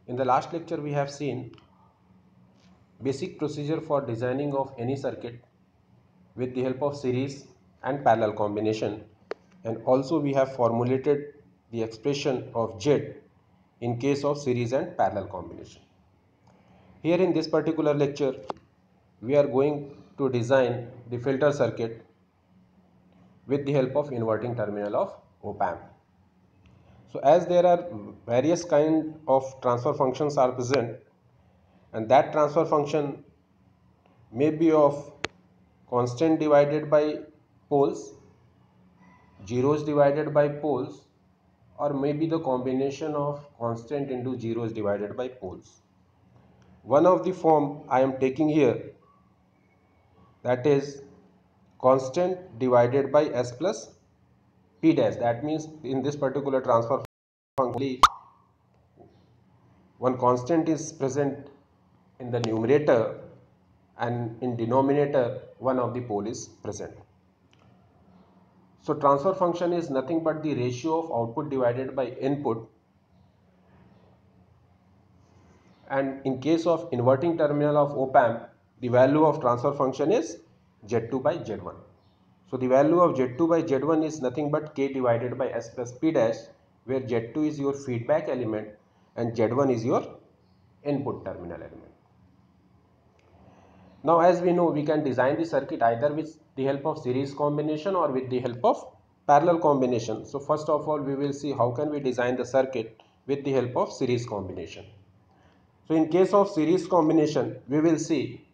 In the last lecture we have seen basic procedure for designing of any circuit with the help of series and parallel combination, and also we have formulated the expression of Z in case of series and parallel combination. Here in this particular lecture we are going to design the filter circuit with the help of inverting terminal of op-amp. So as there are various kind of transfer functions are present, and that transfer function may be of constant divided by poles, zeros divided by poles, or maybe the combination of constant into zeros divided by poles. One of the form I am taking here, that is constant divided by s plus p dash. That means in this particular transfer function one constant is present in the numerator and in denominator one of the pole is present. So transfer function is nothing but the ratio of output divided by input, and in case of inverting terminal of op-amp the value of transfer function is Z2 by Z1. So the value of Z2 by Z1 is nothing but k divided by s plus p dash, where Z2 is your feedback element and Z1 is your input terminal element. Now as we know, we can design the circuit either with the help of series combination or with the help of parallel combination. So first of all we will see how can we design the circuit with the help of series combination. So in case of series combination we will see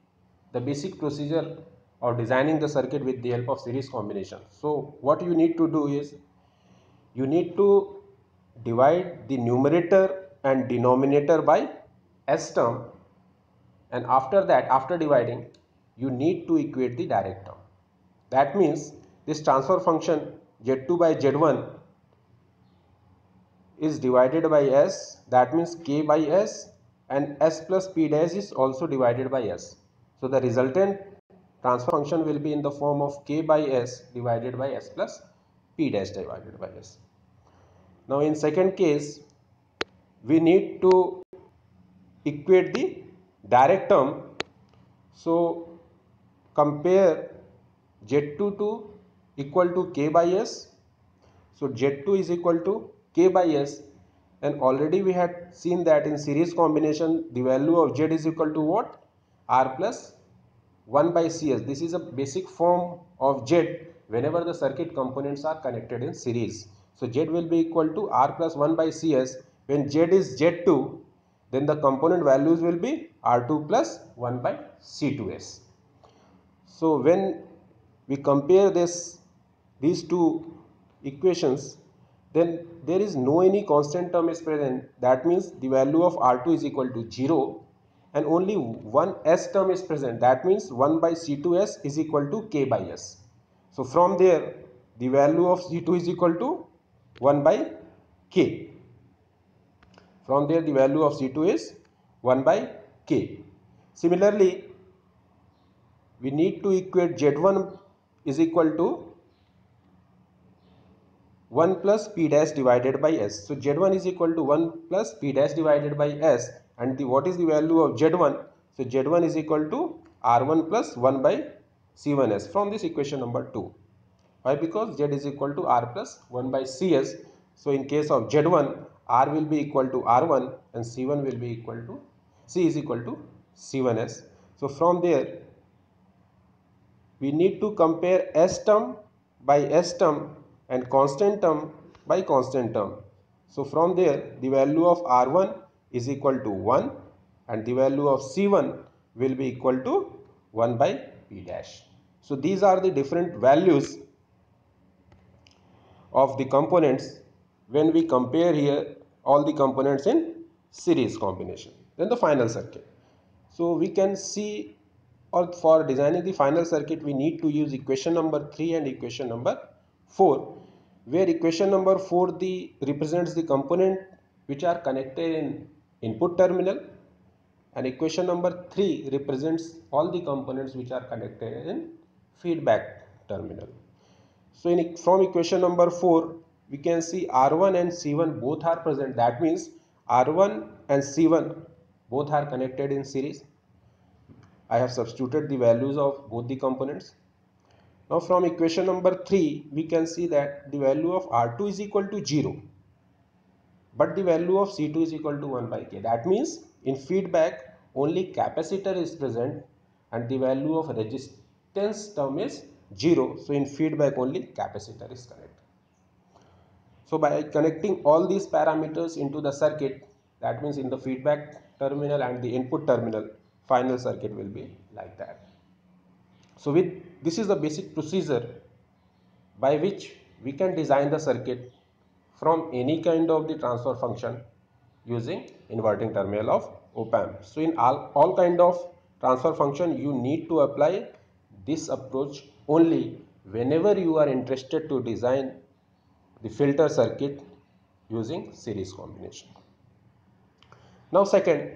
the basic procedure of designing the circuit with the help of series combination. So what you need to do is you need to divide the numerator and denominator by s term, and after that, after dividing, you need to equate the direct term. That means this transfer function Z2 by Z1 is divided by s, that means k by s, and s plus p dash is also divided by s. So the resultant transfer function will be in the form of k by s divided by s plus p dash divided by s. Now in second case we need to equate the direct term. So compare Z2 to equal to k by s. So Z2 is equal to k by s, and already we had seen that in series combination the value of Z is equal to what? R plus 1 by Cs. This is a basic form of Z whenever the circuit components are connected in series. So Z will be equal to R plus 1 by Cs. When Z is Z2, then the component values will be R2 plus 1 by C2S. So when we compare these two equations, then there is no any constant term is present. That means the value of R2 is equal to 0 and only one S term is present. That means 1 by C2S is equal to K by S. So from there the value of C2 is equal to 1 by K. From there the value of C2 is 1 by K. Similarly, we need to equate Z1 is equal to 1 plus P dash divided by S. So Z1 is equal to 1 plus P dash divided by S, and what is the value of Z1? So Z1 is equal to R1 plus 1 by C1S from this equation number 2. Why? Because Z is equal to R plus 1 by Cs. So in case of Z1, R will be equal to R1 and C1 will be equal to C is equal to C1S. So from there we need to compare S term by S term and constant term by constant term. So from there the value of R1 is equal to 1 and the value of C1 will be equal to 1 by P dash. So these are the different values of the components when we compare here all the components in series combination. Then the final circuit. So we can see, or for designing the final circuit we need to use equation number 3 and equation number 4, where equation number 4 represents the component which are connected in input terminal, and equation number 3 represents all the components which are connected in feedback terminal. So from equation number 4 we can see R1 and C1 both are present. That means R1 and C1 both are connected in series. I have substituted the values of both the components. Now from equation number 3 we can see that the value of R2 is equal to 0, but the value of C2 is equal to 1 by K. That means in feedback only capacitor is present and the value of resistance term is 0. So in feedback only capacitor is connected. So by connecting all these parameters into the circuit, that means in the feedback terminal and the input terminal, final circuit will be like that. So this is the basic procedure by which we can design the circuit from any kind of the transfer function using inverting terminal of op-amp. So in all kind of transfer function you need to apply this approach only whenever you are interested to design the filter circuit using series combination. Now second,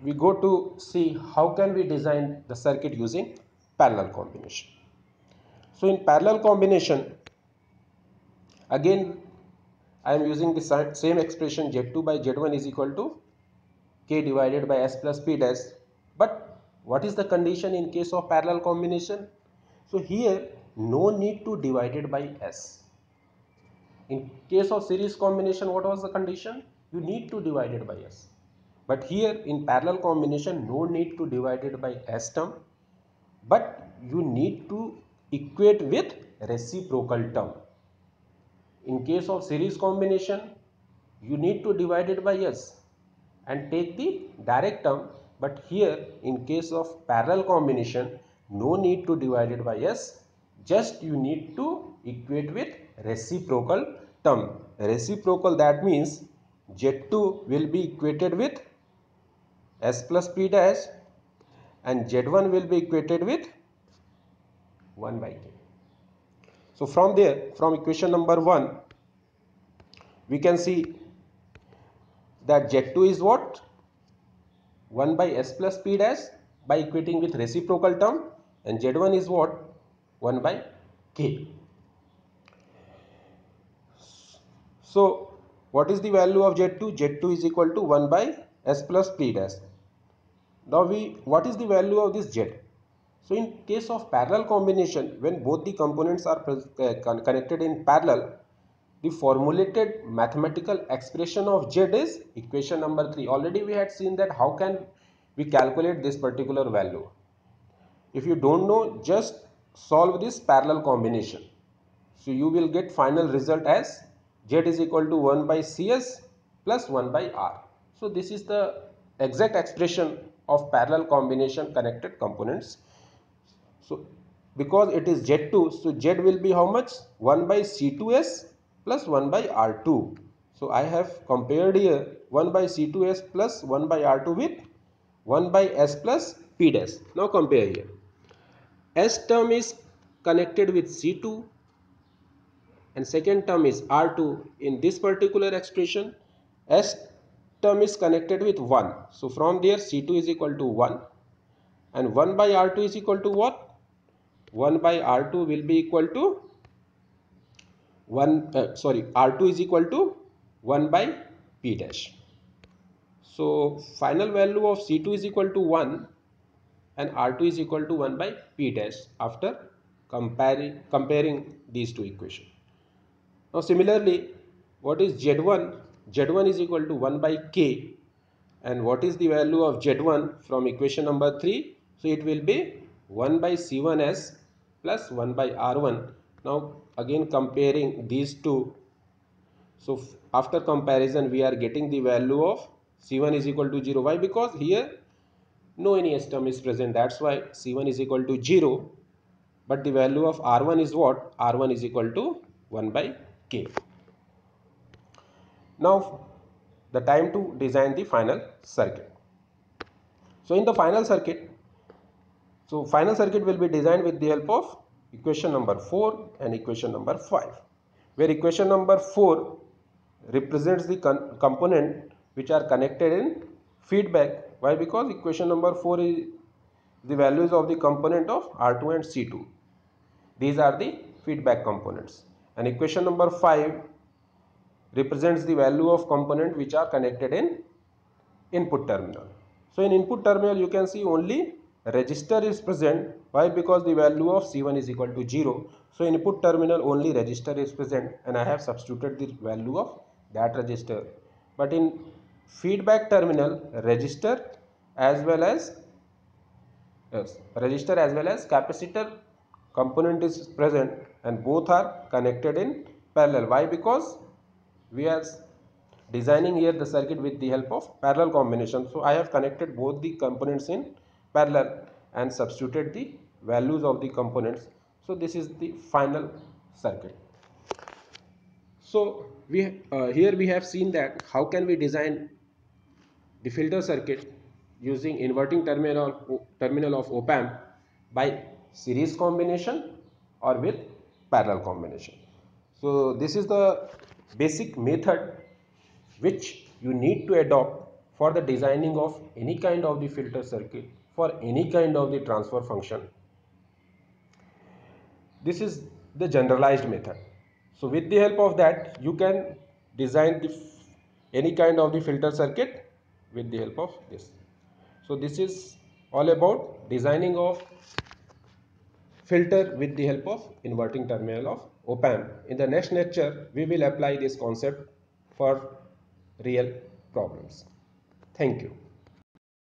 we go to see how can we design the circuit using parallel combination. So in parallel combination, again I am using the same expression Z2 by Z1 is equal to K divided by S plus P dash. But what is the condition in case of parallel combination? So here no need to divide it by S. In case of series combination, what was the condition? You need to divide it by S. But here in parallel combination, no need to divide it by S term, but you need to equate with reciprocal term. In case of series combination, you need to divide it by S and take the direct term, but here in case of parallel combination, no need to divide it by S, just you need to equate with reciprocal term. Reciprocal, that means Z2 will be equated with S plus P dash and Z1 will be equated with 1 by K. So from there, from equation number 1, we can see that Z2 is what? 1 by S plus P dash by equating with reciprocal term, and Z1 is what? 1 by K. So what is the value of Z2? Z2 is equal to 1 by S plus P dash. Now what is the value of this Z? So in case of parallel combination, when both the components are connected in parallel, the formulated mathematical expression of Z is equation number 3. Already we had seen that how can we calculate this particular value. If you don't know, just solve this parallel combination. So you will get final result as Z is equal to 1 by Cs plus 1 by R. So this is the exact expression of parallel combination connected components. So because it is Z2, so Z will be how much? 1 by C2S plus 1 by R2. So I have compared here 1 by C2S plus 1 by R2 with 1 by S plus P dash. Now compare here. S term is connected with C2 and second term is R2. In this particular expression, S term is connected with 1. So from there C2 is equal to 1 and 1 by R2 is equal to what? 1 by R2 will be equal to R2 is equal to 1 by P dash. So final value of C2 is equal to 1 and R2 is equal to 1 by P dash after comparing these two equations. Now similarly, what is Z1? Z1 is equal to 1 by K, and what is the value of Z1 from equation number 3? So it will be 1 by C1S plus 1 by R1. Now again comparing these two, so after comparison we are getting the value of C1 is equal to 0. Why? Because here no any S term is present, that's why C1 is equal to 0, but the value of R1 is what? R1 is equal to 1 by K. Now the time to design the final circuit. So in the final circuit, final circuit will be designed with the help of equation number 4 and equation number 5, where equation number 4 represents the component which are connected in feedback. Why? Because equation number 4 is the values of the component of R2 and C2. These are the feedback components. And equation number 5 represents the value of component which are connected in input terminal. So in input terminal you can see only register is present. Why? Because the value of C1 is equal to 0. So in input terminal only register is present and I have substituted the value of that register. But in feedback terminal register as well as capacitor component is present and both are connected in parallel. Why? Because we are designing here the circuit with the help of parallel combination. So I have connected both the components in parallel and substituted the values of the components. So this is the final circuit. So here we have seen that how can we design the filter circuit using inverting terminal of op-amp by series combination or with parallel combination. So this is the basic method which you need to adopt for the designing of any kind of the filter circuit for any kind of the transfer function. This is the generalized method. So with the help of that you can design any kind of the filter circuit with the help of this. So this is all about designing of filter with the help of inverting terminal of op-amp. In the next lecture we will apply this concept for real problems. Thank you.